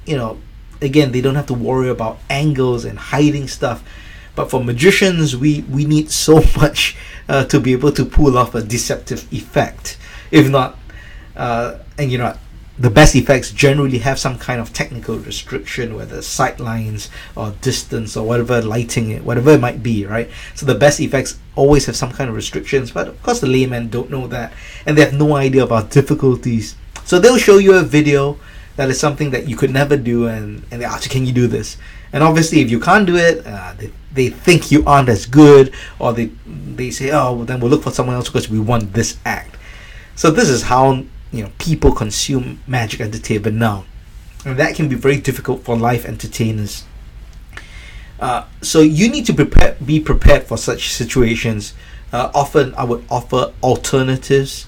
Again, they don't have to worry about angles and hiding stuff. But for magicians, we need so much to be able to pull off a deceptive effect. If not, the best effects generally have some kind of technical restriction, whether sight lines or distance or whatever, lighting, whatever it might be, right? So the best effects always have some kind of restrictions, but of course the laymen don't know that, and they have no idea about difficulties. So they'll show you a video that is something that you could never do, and they ask you, can you do this? And obviously if you can't do it, they think you aren't as good, or they say, oh, well, then we'll look for someone else because we want this act. So this is how people consume magic entertainment now, and that can be very difficult for live entertainers. So you need to be prepared for such situations. Often I would offer alternatives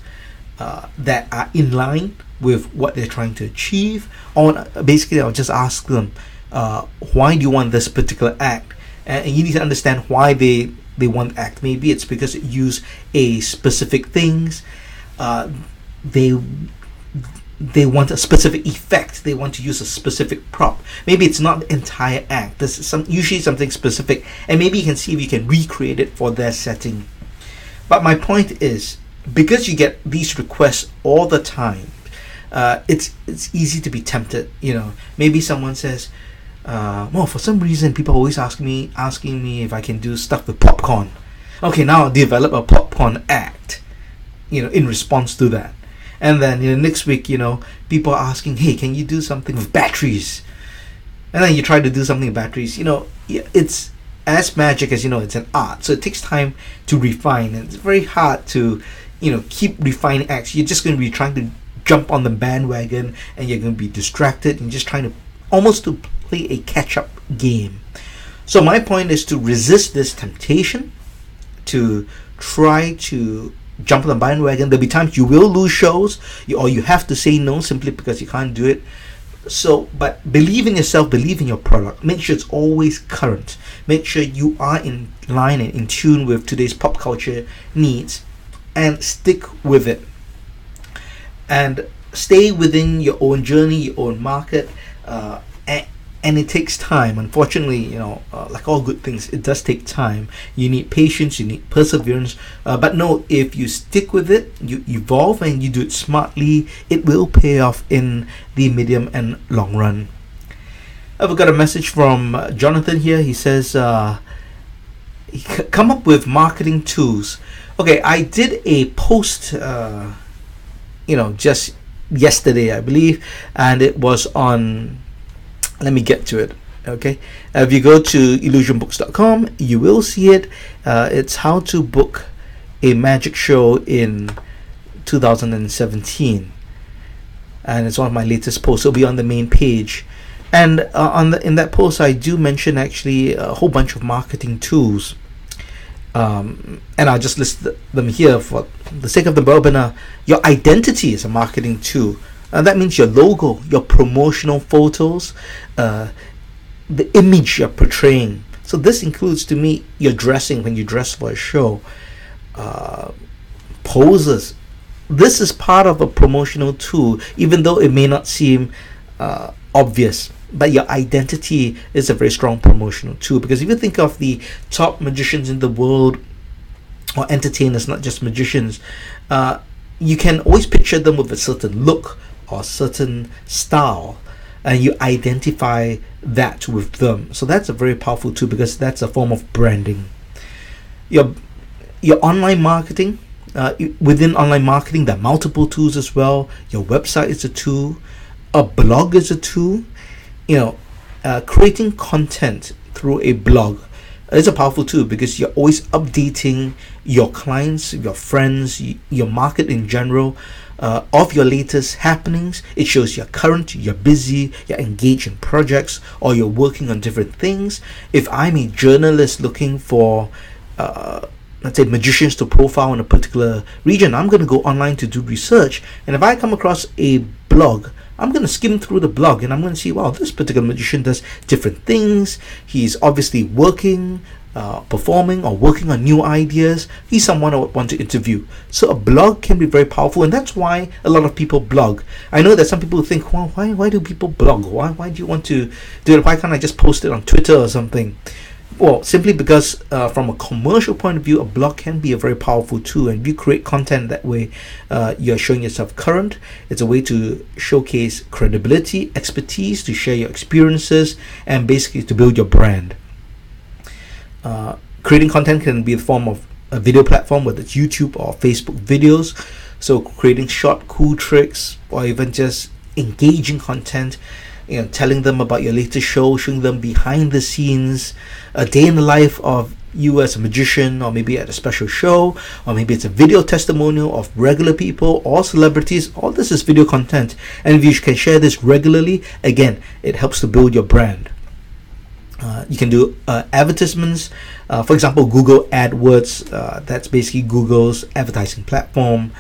that are in line with what they're trying to achieve. Basically, I'll just ask them, why do you want this particular act? And you need to understand why they want the act. Maybe it's because it use a specific things. They they want a specific effect. They want to use a specific prop. Maybe it's not the entire act. This is usually something specific, and maybe you can see if you can recreate it for their setting. But my point is, because you get these requests all the time, it's easy to be tempted. Maybe someone says, well, for some reason people always asking me if I can do stuff with popcorn. Okay, now I'll develop a popcorn act, in response to that. And then next week, people are asking, hey, can you do something with batteries? And then you try to do something with batteries. It's as magic as it's an art. So it takes time to refine, and it's very hard to keep refining acts. You're just going to be trying to jump on the bandwagon, and you're going to be distracted and just trying to almost to play a catch-up game. So my point is to resist this temptation, to try to jump on the bandwagon. There'll be times you will lose shows, or you have to say no simply because you can't do it. So, but believe in yourself, believe in your product. Make sure it's always current. Make sure you are in line and in tune with today's pop culture needs, and stick with it. And stay within your own journey, your own market, and it takes time. Unfortunately, like all good things, it does take time. You need patience, you need perseverance. But no, if you stick with it, you evolve, and you do it smartly, it will pay off in the medium and long run. I've got a message from Jonathan here. He says, come up with marketing tools. Okay, I did a post, just yesterday, I believe, and it was on. Let me get to it. Okay, if you go to illusionbooks.com, you will see it. It's how to book a magic show in 2017, and it's one of my latest posts. It'll be on the main page, and in that post, I do mention actually a whole bunch of marketing tools, and I'll just list them here for the sake of the webinar. Your identity is a marketing tool. That means your logo, your promotional photos, the image you're portraying. So this includes, to me, your dressing when you dress for a show, poses. This is part of a promotional tool, even though it may not seem obvious. But your identity is a very strong promotional tool, because if you think of the top magicians in the world, or entertainers, not just magicians, you can always picture them with a certain look or certain style, and you identify that with them. So that's a very powerful tool, because that's a form of branding. Your online marketing, within online marketing, there are multiple tools as well. Your website is a tool, a blog is a tool. Creating content through a blog is a powerful tool, because you're always updating your clients, your friends, your market in general, of your latest happenings. It shows you're current, you're busy, you're engaged in projects, or you're working on different things. If I'm a journalist looking for let's say magicians to profile in a particular region, I'm going to go online to do research, and if I come across a blog, I'm going to skim through the blog, and I'm going to see, wow, this particular magician does different things. He's obviously working, performing, or working on new ideas. He's someone I would want to interview. So a blog can be very powerful, and that's why a lot of people blog. I know that some people think, well, why do people blog? Why do you want to do it? Why can't I just post it on Twitter or something? Well, simply because from a commercial point of view, a blog can be a very powerful tool, and if you create content that way, you're showing yourself current. It's a way to showcase credibility, expertise, to share your experiences, and basically to build your brand. Creating content can be the form of a video platform, whether it's YouTube or Facebook videos. So creating short, cool tricks, or even just engaging content, telling them about your latest show, showing them behind the scenes, a day in the life of you as a magician, or maybe at a special show, or maybe it's a video testimonial of regular people or celebrities. All this is video content, and if you can share this regularly, again, it helps to build your brand. You can do advertisements, for example, Google AdWords. That's basically Google's advertising platform.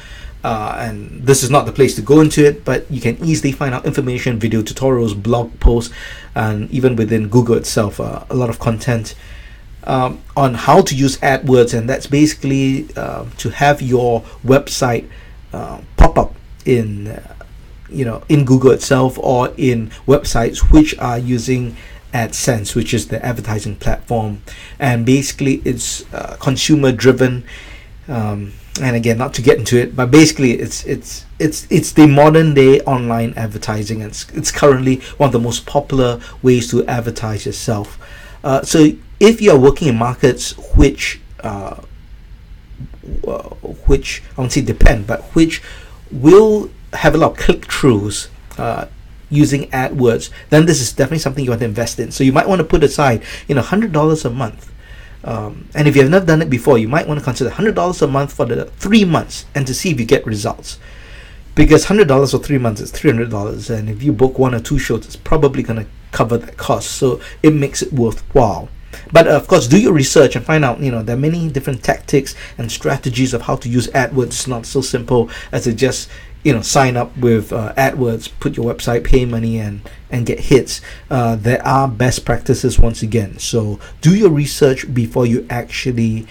And this is not the place to go into it, but you can easily find out information, video tutorials, blog posts, and even within Google itself, a lot of content on how to use AdWords. And that's basically to have your website pop up in in Google itself or in websites which are using AdSense, which is the advertising platform. And basically it's consumer driven. And again, not to get into it, but basically it's the modern day online advertising, and it's currently one of the most popular ways to advertise yourself. So if you are working in markets which I won't say depend, but which will have a lot of click-throughs using AdWords, then this is definitely something you want to invest in. So you might want to put aside $100 a month. And if you have never done it before, you might want to consider $100 a month for the 3 months and to see if you get results. Because $100 for 3 months is $300, and if you book 1 or 2 shows, it's probably going to cover that cost. So it makes it worthwhile. But of course, do your research and find out, there are many different tactics and strategies of how to use AdWords. It's not so simple as to just, sign up with AdWords, put your website, pay money, and get hits. There are best practices once again. So do your research before you actually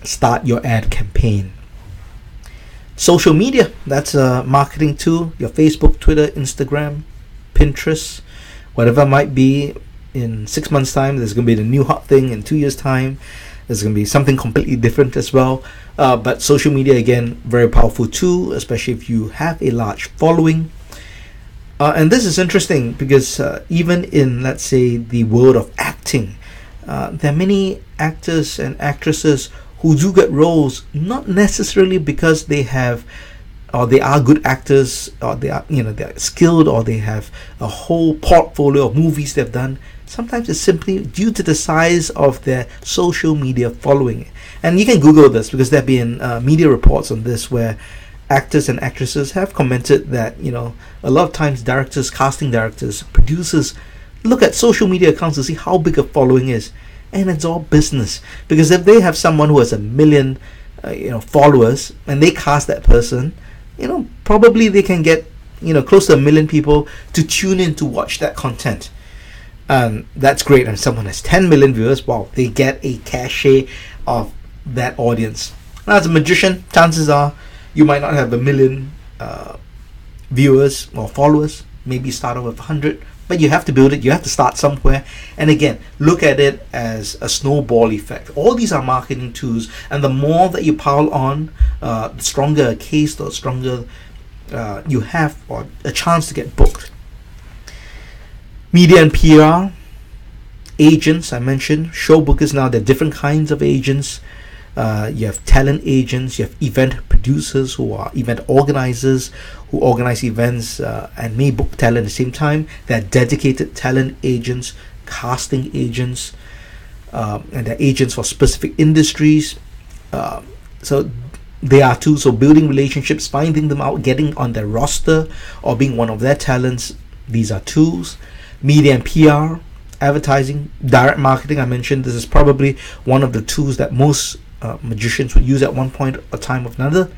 start your ad campaign. Social media, that's a marketing tool. Your Facebook, Twitter, Instagram, Pinterest, whatever it might be. In 6 months' time, there's going to be the new hot thing. In 2 years' time, there's going to be something completely different as well. But social media, again, very powerful tool, especially if you have a large following. And this is interesting because even in, let's say, the world of acting, there are many actors and actresses who do get roles, not necessarily because they have or they are good actors, or they are they're skilled, or they have a whole portfolio of movies they've done. Sometimes it's simply due to the size of their social media following. And you can Google this because there have been media reports on this where actors and actresses have commented that a lot of times directors, casting directors, producers look at social media accounts to see how big a following is, and it's all business. Because if they have someone who has 1 million followers and they cast that person, probably they can get close to 1 million people to tune in to watch that content. And that's great. And someone has 10 million viewers, wow, they get a cachet of that audience. Now, as a magician, chances are you might not have 1 million viewers or followers. Maybe start off with 100, but you have to build it. You have to start somewhere. And again, look at it as a snowball effect. All these are marketing tools, and the more that you pile on, the stronger a case, the stronger you have or a chance to get booked. Media and PR, agents, I mentioned, show bookers. Now there are different kinds of agents. You have talent agents, you have event producers who are event organizers who organize events and may book talent at the same time. There are dedicated talent agents, casting agents, and there are agents for specific industries. So they are too. So building relationships, finding them out, getting on their roster, or being one of their talents, these are tools. Media and PR, advertising, direct marketing, I mentioned this is probably one of the tools that most magicians would use at one point or time of another.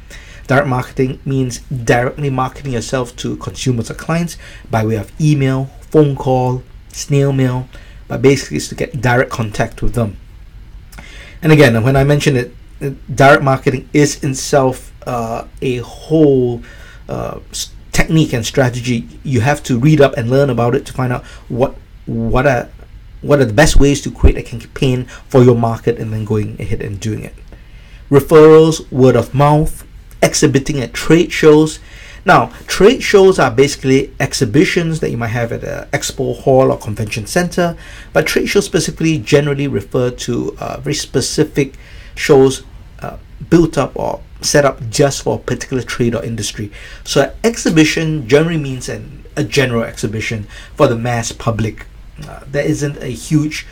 Direct marketing means directly marketing yourself to consumers or clients by way of email, phone call, snail mail, but basically it's to get direct contact with them. And again, when I mention it, direct marketing is in itself a whole technique and strategy. You have to read up and learn about it to find out what are the best ways to create a campaign for your market, and then going ahead and doing it. Referrals, word of mouth, exhibiting at trade shows. Now, trade shows are basically exhibitions that you might have at an expo hall or convention center, but trade shows specifically generally refer to very specific shows built up or set up just for a particular trade or industry. So an exhibition generally means a general exhibition for the mass public. There isn't a huge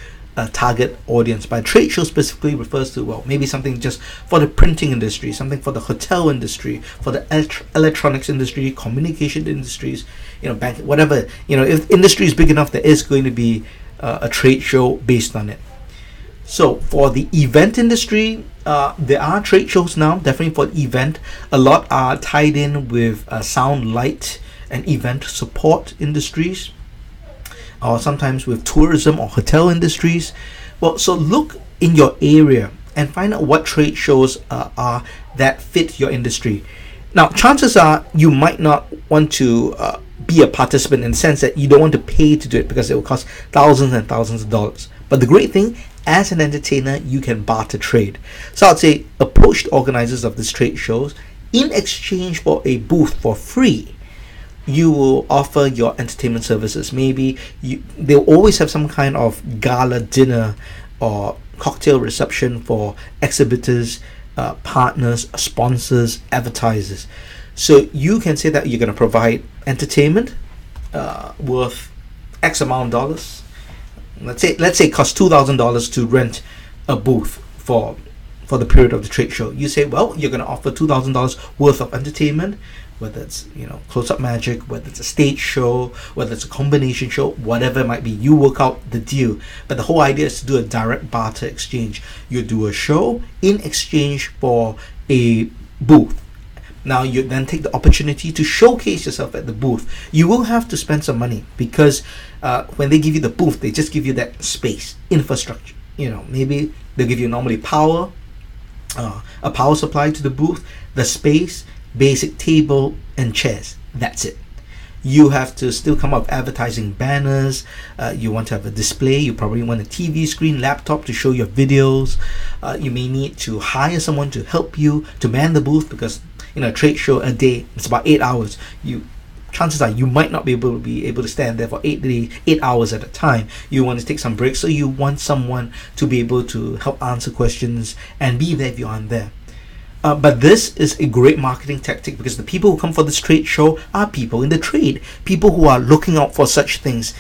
target audience, but trade show specifically refers to, well, maybe something just for the printing industry, something for the hotel industry, for the electronics industry, communication industries, bank, whatever. If industry is big enough, there is going to be a trade show based on it. So for the event industry, there are trade shows now, definitely for the event. A lot are tied in with sound, light, and event support industries, or sometimes with tourism or hotel industries. Well, so look in your area and find out what trade shows are that fit your industry. Now, chances are you might not want to be a participant in the sense that you don't want to pay to do it because it will cost thousands and thousands of dollars. But the great thing, as an entertainer, you can barter trade. So I'd say approach the organizers of these trade shows in exchange for a booth for free. You will offer your entertainment services. Maybe they'll always have some kind of gala dinner or cocktail reception for exhibitors, partners, sponsors, advertisers. So you can say that you're going to provide entertainment worth X amount of dollars. Let's say it costs $2,000 to rent a booth for the period of the trade show. You say, well, you're going to offer $2,000 worth of entertainment, whether it's close-up magic, whether it's a stage show, whether it's a combination show, whatever it might be. You work out the deal. But the whole idea is to do a direct barter exchange. You do a show in exchange for a booth. Now you then take the opportunity to showcase yourself at the booth. You will have to spend some money because when they give you the booth, they just give you that space, infrastructure. Maybe they'll give you normally power, a power supply to the booth, the space, basic table and chairs. That's it. You have to still come up with advertising banners. You want to have a display. You probably want a TV screen, laptop to show your videos. You may need to hire someone to help you to man the booth because in a trade show a day it's about 8 hours. Chances are you might not be able to stand there for 8 hours at a time. You want to take some breaks, so you want someone to be able to help answer questions and be there if you aren't there. But this is a great marketing tactic because the people who come for this trade show are people in the trade, people who are looking out for such things.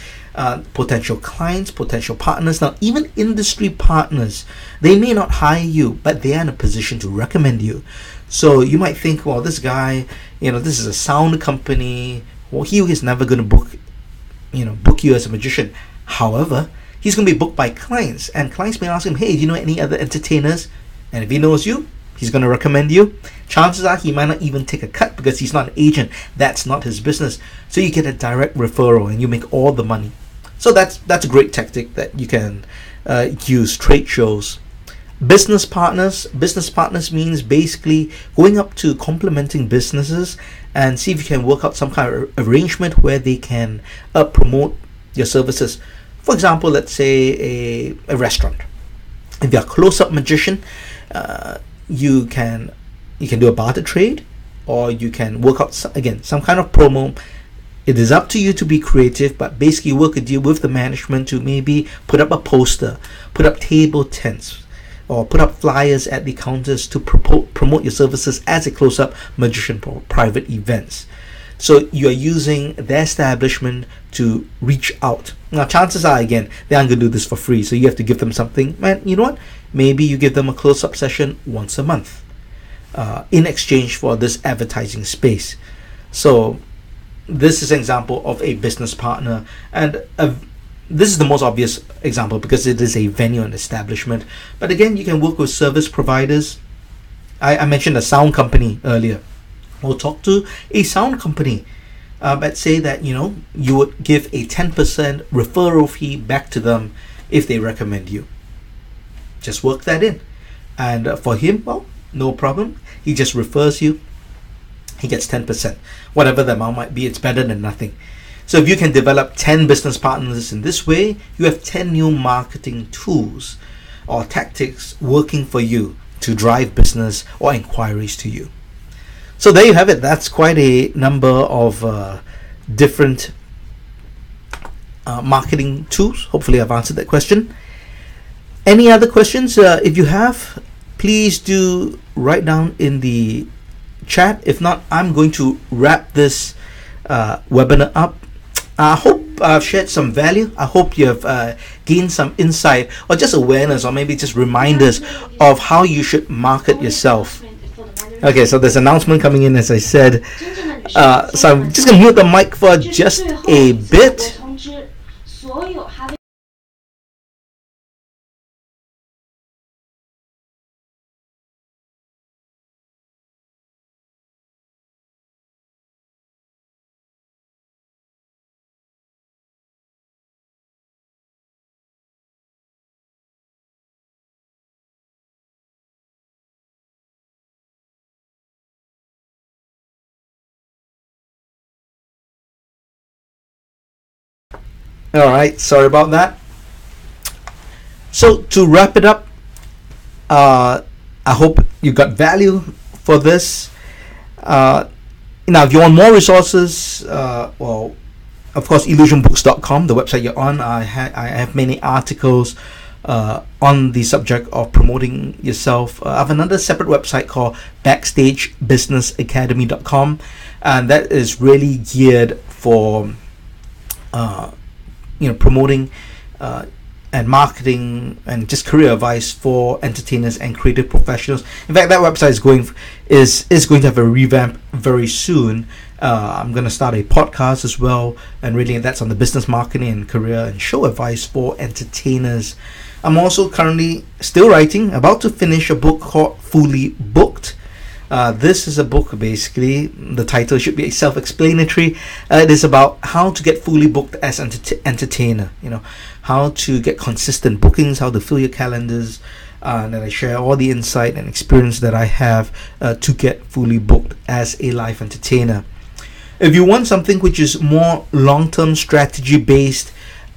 Potential clients, potential partners, now even industry partners, they may not hire you, but they are in a position to recommend you. So you might think, well, this guy, this is a sound company. Well, he is never going to book you as a magician. However, he's going to be booked by clients, and clients may ask him, hey, do you know any other entertainers? And if he knows you, he's going to recommend you. Chances are he might not even take a cut because he's not an agent. That's not his business. So you get a direct referral and you make all the money. So that's a great tactic that you can use. Trade shows. Business partners means basically going up to complementing businesses and see if you can work out some kind of arrangement where they can promote your services. For example, let's say a restaurant. If you're a close-up magician, you can do a barter trade, or you can work out some kind of promo. It is up to you to be creative, but basically work a deal with the management to maybe put up a poster, put up table tents, or put up flyers at the counters to promote your services as a close-up magician for private events. So you are using their establishment to reach out. Now, chances are, again, they aren't going to do this for free, so you have to give them something. Man, you know what? Maybe you give them a close-up session once a month in exchange for this advertising space. So this is an example of a business partner, and this is the most obvious example because it is a venue and establishment. But again, you can work with service providers. I mentioned a sound company earlier. We'll talk to a sound company, but say that you would give a 10% referral fee back to them if they recommend you. Just work that in, and for him, well, no problem. He just refers you. He gets 10%, whatever the amount might be. It's better than nothing. So if you can develop 10 business partners in this way, you have 10 new marketing tools or tactics working for you to drive business or inquiries to you. So there you have it. That's quite a number of different marketing tools. Hopefully I've answered that question. Any other questions? If you have, please do write down in the chat. If not, I'm going to wrap this webinar up. I hope I've shared some value. I hope you have gained some insight or just awareness or maybe just reminders of how you should market yourself. Okay, so there's an announcement coming in, as I said. So I'm just going to mute the mic for just a bit. All right, sorry about that. So to wrap it up, I hope you got value for this. Now, if you want more resources, well, of course, illusionbooks.com, the website you're on. I have many articles on the subject of promoting yourself. I have another separate website called backstagebusinessacademy.com, and that is really geared for promoting and marketing and just career advice for entertainers and creative professionals. In fact, that website is going to have a revamp very soon. I'm going to start a podcast as well, and really that's on the business, marketing, and career and show advice for entertainers. I'm also currently still writing, about to finish a book called Fully Booked. This is a book, basically, the title should be self-explanatory. It is about how to get fully booked as an entertainer, how to get consistent bookings, how to fill your calendars, and then I share all the insight and experience that I have to get fully booked as a live entertainer. If you want something which is more long-term strategy based,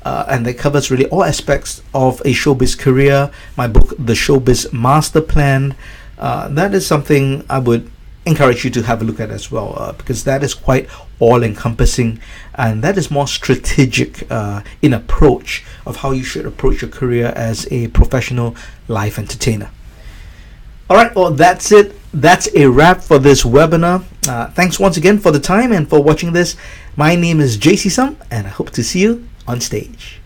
and that covers really all aspects of a showbiz career, my book, The Showbiz Master Plan, that is something I would encourage you to have a look at as well, because that is quite all-encompassing, and that is more strategic in approach of how you should approach your career as a professional live entertainer. Alright, well, that's it. That's a wrap for this webinar. Thanks once again for the time and for watching this. My name is JC Sum, and I hope to see you on stage.